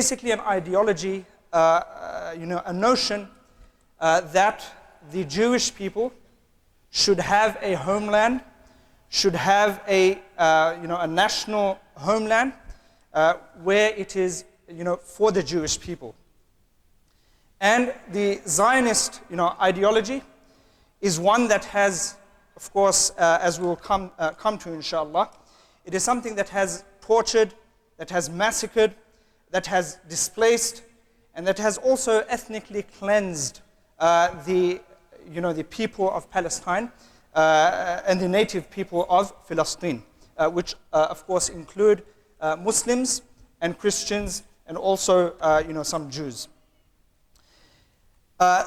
basically an ideology, a notion that the Jewish people should have a homeland, should have a national homeland where it is for the Jewish people. And the Zionist ideology is one that has, of course, as we will come to inshallah, it is something that has tortured, that has massacred, that has displaced, and that has also ethnically cleansed the people of Palestine and the native people of Palestine, which of course include Muslims and Christians and also some Jews.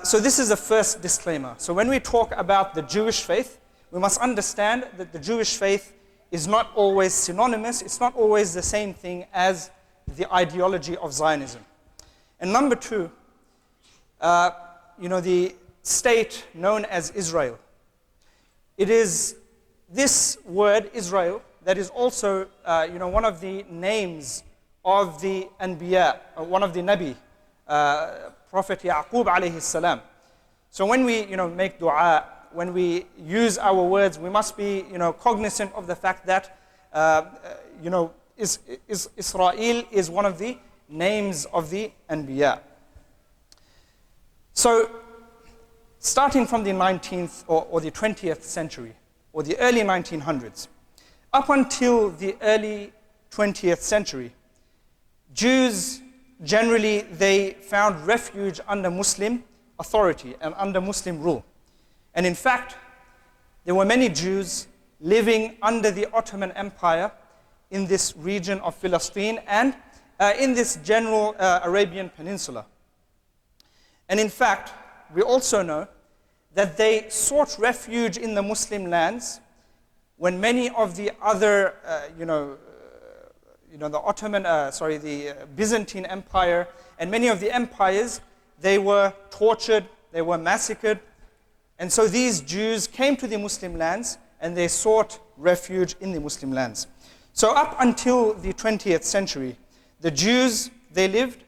So this is the first disclaimer. So when we talk about the Jewish faith, we must understand that the Jewish faith is not always synonymous, it's not always the same thing as the ideology of Zionism. And number two, the state known as Israel. It is this word, Israel, that is also one of the names of the Anbiya, one of the Nabi, Prophet Yaqub alayhi salam. So when we make dua, when we use our words, we must be cognizant of the fact that Israel is one of the names of the Anbiya. So starting from the 19th or the 20th century, or the early 1900s, up until the early 20th century, Jews generally, they found refuge under Muslim authority and under Muslim rule. And in fact, there were many Jews living under the Ottoman Empire in this region of Palestine and in this general Arabian Peninsula. And in fact, we also know that they sought refuge in the Muslim lands when many of the other, the Byzantine Empire and many of the empires, they were tortured, they were massacred. And so these Jews came to the Muslim lands and they sought refuge in the Muslim lands. So up until the 20th century, the Jews, they lived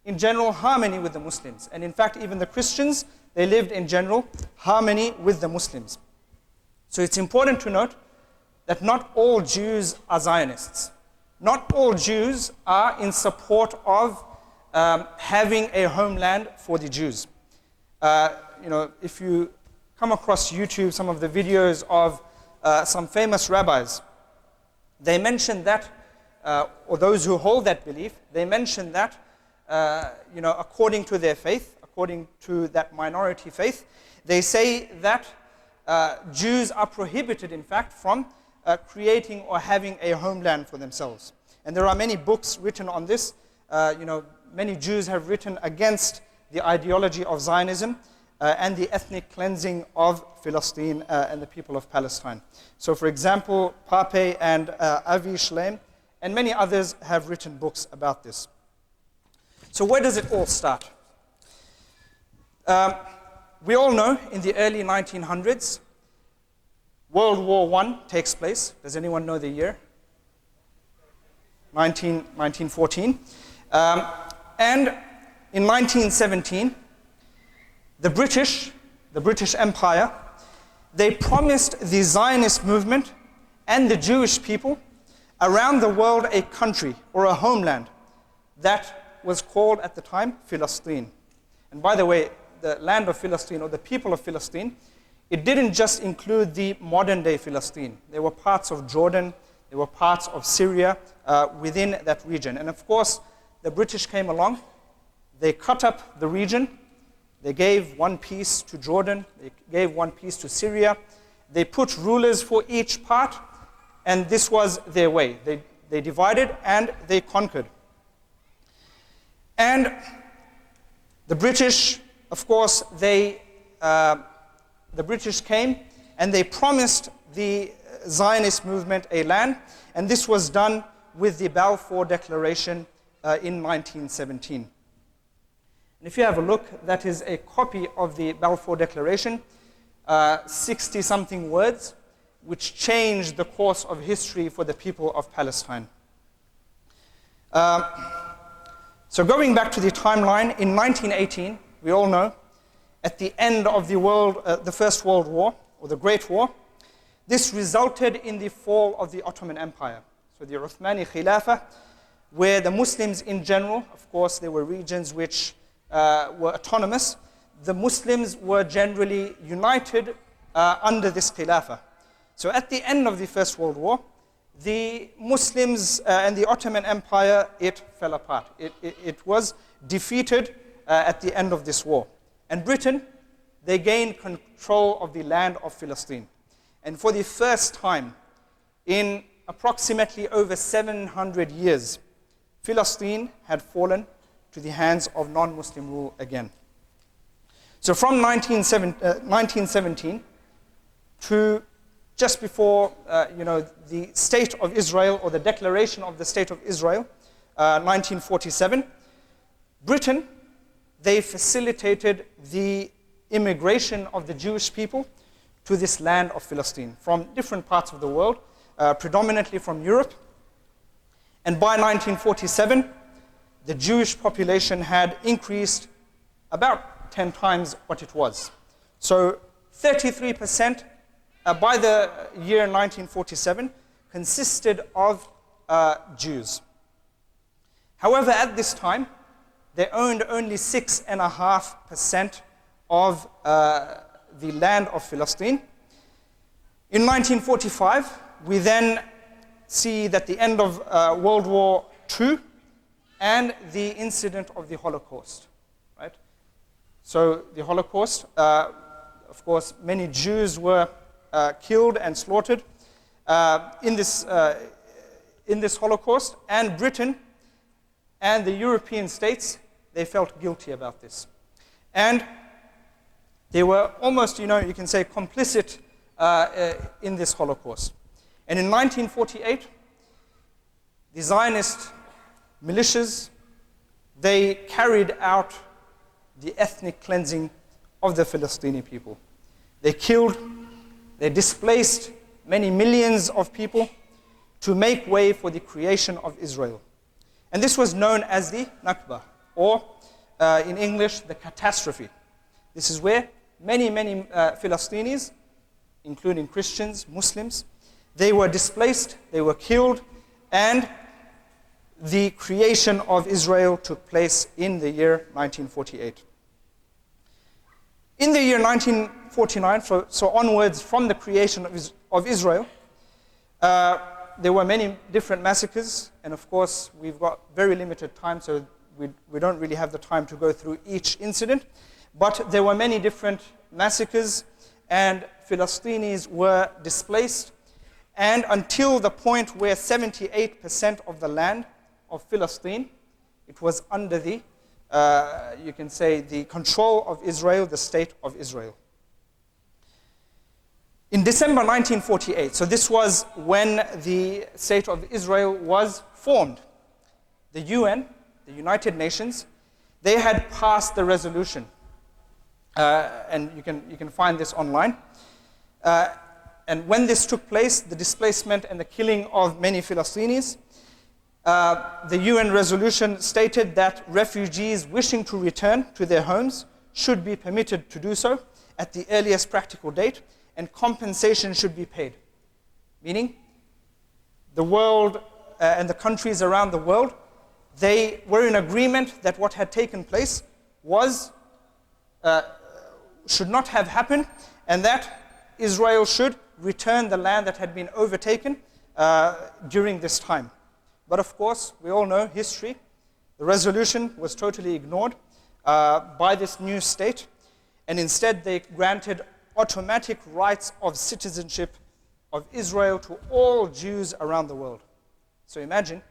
in general harmony with the Muslims. And in fact, even the Christians, they lived in general harmony with the Muslims. So it's important to note that not all Jews are Zionists. Not all Jews are in support of having a homeland for the Jews. If you come across YouTube, some of the videos of some famous rabbis, they mention that, or those who hold that belief, they mention that, according to their faith, according to that minority faith, they say that Jews are prohibited, in fact, from creating or having a homeland for themselves. And there are many books written on this. Many Jews have written against the ideology of Zionism and the ethnic cleansing of Palestine and the people of Palestine. So for example, Pape and Avi Shleim and many others have written books about this. So where does it all start? We all know in the early 1900s, World War I takes place. Does anyone know the year? 1914. And in 1917, the British Empire, they promised the Zionist movement and the Jewish people around the world a country or a homeland that was called at the time Palestine. And by the way, the land of Palestine or the people of Palestine, it didn't just include the modern day Palestine. There were parts of Jordan, there were parts of Syria within that region. And of course, the British came along, they cut up the region, they gave one piece to Jordan, they gave one piece to Syria, they put rulers for each part, and this was their way. They divided and they conquered. And the British, of course, the British came and they promised the Zionist movement a land, and this was done with the Balfour Declaration in 1917. And if you have a look, that is a copy of the Balfour Declaration, 60-something words, which changed the course of history for the people of Palestine. So going back to the timeline, in 1918, we all know, at the end of the First World War, or the Great War, this resulted in the fall of the Ottoman Empire. So the Uthmani Khilafah, where the Muslims in general, of course, there were regions which were autonomous, the Muslims were generally united under this Khilafah. So at the end of the First World War, the Muslims and the Ottoman Empire, it fell apart. It was defeated at the end of this war. And Britain, they gained control of the land of Palestine. And for the first time in approximately over 700 years, Palestine had fallen to the hands of non-Muslim rule again. So from 1917 to just before the State of Israel, or the Declaration of the State of Israel, 1947, Britain, they facilitated the immigration of the Jewish people to this land of Palestine from different parts of the world, predominantly from Europe. And by 1947, the Jewish population had increased about 10 times what it was. So 33% by the year 1947 consisted of Jews. However, at this time, they owned only 6.5% of the land of Palestine. In 1945, we then see that the end of World War II and the incident of the Holocaust, right? So the Holocaust, of course, many Jews were killed and slaughtered in this Holocaust, and Britain and the European states, they felt guilty about this. And they were almost, you can say, complicit in this Holocaust. And in 1948, the Zionist militias, they carried out the ethnic cleansing of the Palestinian people. They killed, they displaced many millions of people to make way for the creation of Israel. And this was known as the Nakba, or in English, the catastrophe. This is where many Palestinians, including Christians, Muslims, they were displaced, they were killed, and the creation of Israel took place in the year 1948. In the year 1949, so onwards from the creation of Israel, there were many different massacres, and of course we've got very limited time, so we don't really have the time to go through each incident, but there were many different massacres, and Palestinians were displaced, and until the point where 78% of the land of Palestine, it was under the, you can say, the control of Israel, the State of Israel. In December 1948, so this was when the State of Israel was formed, the UN, the United Nations, they had passed the resolution, and you can find this online. And when this took place, the displacement and the killing of many Palestinians, the UN resolution stated that refugees wishing to return to their homes should be permitted to do so at the earliest practical date, and compensation should be paid. Meaning, the world and the countries around the world, they were in agreement that what had taken place was, should not have happened, and that Israel should return the land that had been overtaken during this time. But of course, we all know history. The resolution was totally ignored by this new state, and instead they granted automatic rights of citizenship of Israel to all Jews around the world. So imagine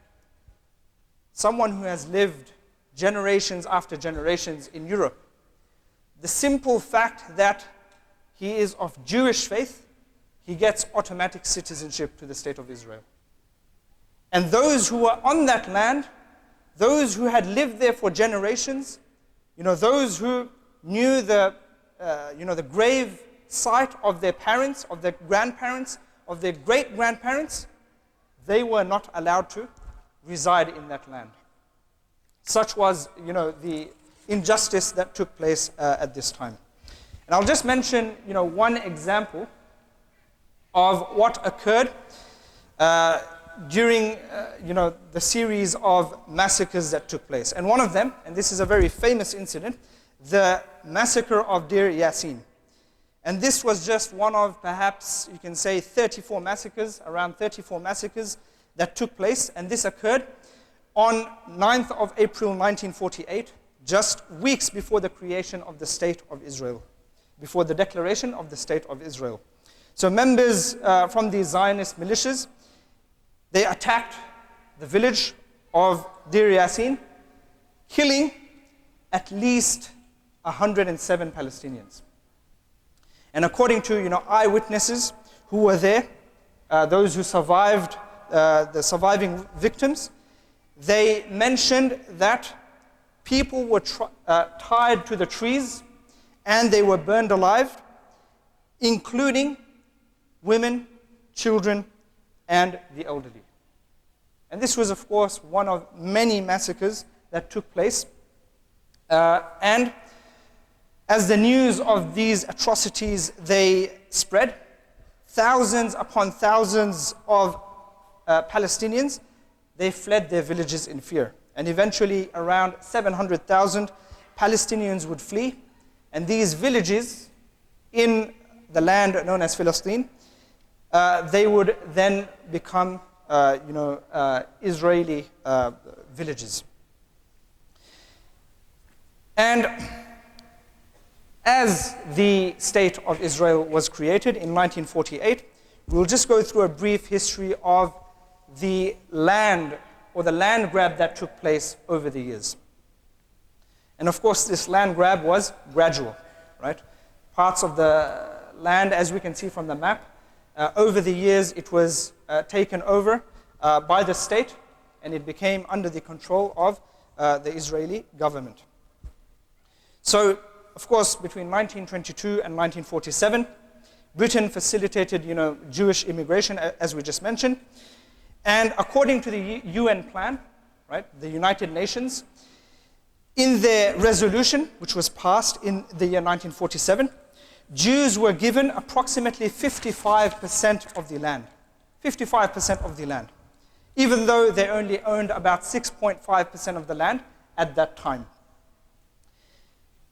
someone who has lived generations after generations in Europe. The simple fact that he is of Jewish faith, he gets automatic citizenship to the State of Israel. And those who were on that land, those who had lived there for generations, those who knew the grave site of their parents, of their grandparents, of their great-grandparents, they were not allowed to reside in that land. Such was, the injustice that took place at this time. And I'll just mention, one example of what occurred during, the series of massacres that took place. And one of them, and this is a very famous incident, the massacre of Deir Yassin. And this was just one of, perhaps, you can say, 34 massacres, around 34 massacres that took place. And this occurred on 9th of April 1948, just weeks before the creation of the State of Israel, before the declaration of the State of Israel. So members from the Zionist militias, they attacked the village of Deir Yassin, killing at least 107 Palestinians. And according to eyewitnesses who were there, those who survived, the surviving victims, they mentioned that people were tied to the trees and they were burned alive, including women, children, and the elderly. And this was, of course, one of many massacres that took place. And as the news of these atrocities, they spread, thousands upon thousands of Palestinians, they fled their villages in fear. And eventually, around 700,000 Palestinians would flee. And these villages in the land known as Palestine, they would then become, Israeli villages. And as the State of Israel was created in 1948, we'll just go through a brief history of the land, or the land grab that took place over the years. And of course, this land grab was gradual, right? Parts of the land, as we can see from the map, over the years it was taken over by the state, and it became under the control of the Israeli government. So, of course, between 1922 and 1947, Britain facilitated, Jewish immigration, as we just mentioned. And according to the UN plan, right, the United Nations, in their resolution, which was passed in the year 1947, Jews were given approximately 55% of the land. 55% of the land. Even though they only owned about 6.5% of the land at that time.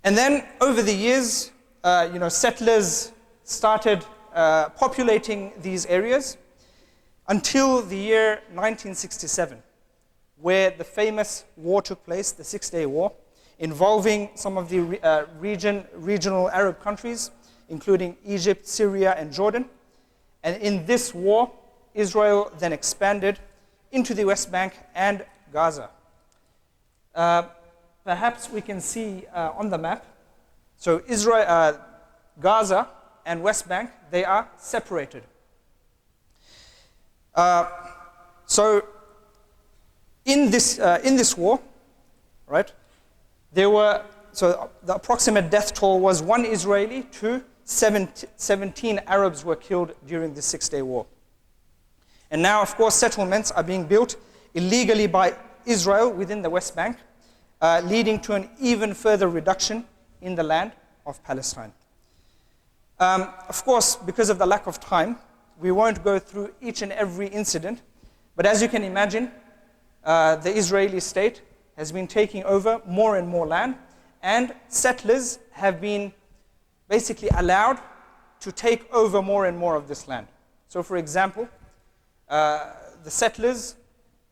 And then, over the years, settlers started populating these areas until the year 1967, where the famous war took place, the Six-Day War, involving some of the regional Arab countries, including Egypt, Syria, and Jordan. And in this war, Israel then expanded into the West Bank and Gaza. Perhaps we can see on the map, so Israel, Gaza and West Bank, they are separated. So in this war, right, there were, so the approximate death toll was 1 Israeli to 17 Arabs were killed during the Six-Day War. And now, of course, settlements are being built illegally by Israel within the West Bank, leading to an even further reduction in the land of Palestine. Of course, because of the lack of time, we won't go through each and every incident, but as you can imagine, the Israeli state has been taking over more and more land, and settlers have been basically allowed to take over more and more of this land. So for example, the settlers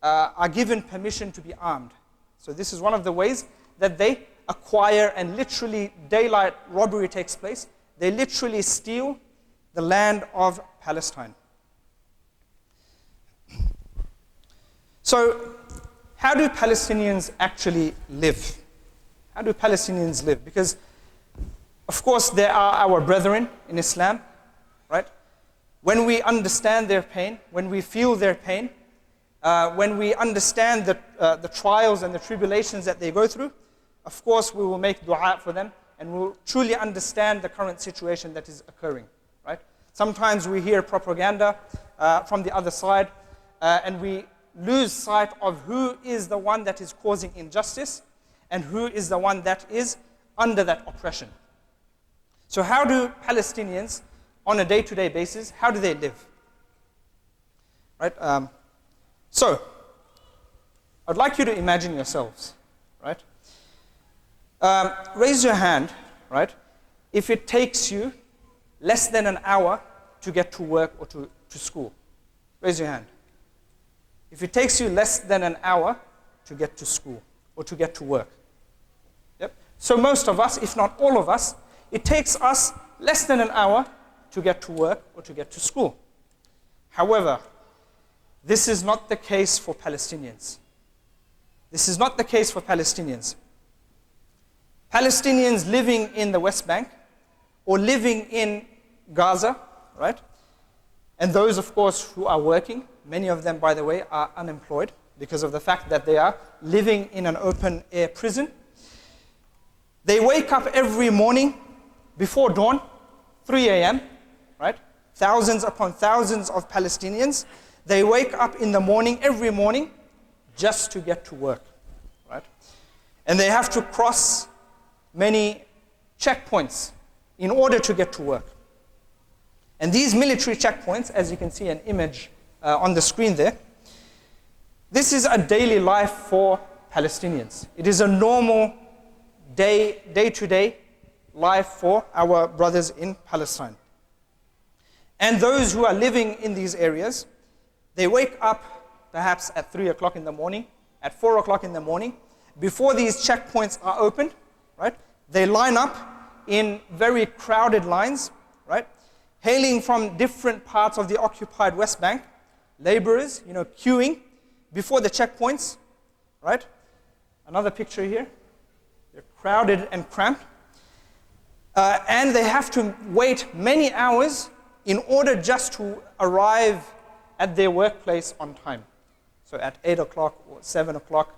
are given permission to be armed. So this is one of the ways that they acquire, and literally daylight robbery takes place. They literally steal the land of Palestine. So how do Palestinians actually live? How do Palestinians live? Because, of course, they are our brethren in Islam, right? When we understand their pain, when we feel their pain, when we understand the trials and the tribulations that they go through, of course, we will make dua for them, and we will truly understand the current situation that is occurring, right? Sometimes we hear propaganda from the other side, and we lose sight of who is the one that is causing injustice and who is the one that is under that oppression. So how do Palestinians, on a day-to-day basis, how do they live? Right? So, I'd like you to imagine yourselves, right? Raise your hand, right, if it takes you less than an hour to get to work or to school. Raise your hand. If it takes you less than an hour to get to school or to get to work. Yep. So most of us, if not all of us, it takes us less than an hour to get to work or to get to school. However, this is not the case for Palestinians. This is not the case for Palestinians. Palestinians living in the West Bank or living in Gaza, right? And those, of course, who are working, many of them, by the way, are unemployed because of the fact that they are living in an open-air prison. They wake up every morning before dawn, 3 a.m., right? Thousands upon thousands of Palestinians. They wake up in the morning, every morning, just to get to work, right? And they have to cross many checkpoints in order to get to work. And these military checkpoints, as you can see an image on the screen there, this is a daily life for Palestinians. It is a normal day-to-day life for our brothers in Palestine. And those who are living in these areas, they wake up perhaps at 3 o'clock in the morning, at 4 o'clock in the morning, before these checkpoints are opened, right? They line up in very crowded lines, right? Hailing from different parts of the occupied West Bank, laborers, queuing before the checkpoints, right? Another picture here. They're crowded and cramped. And they have to wait many hours in order just to arrive at their workplace on time. So at 8 o'clock or 7 o'clock,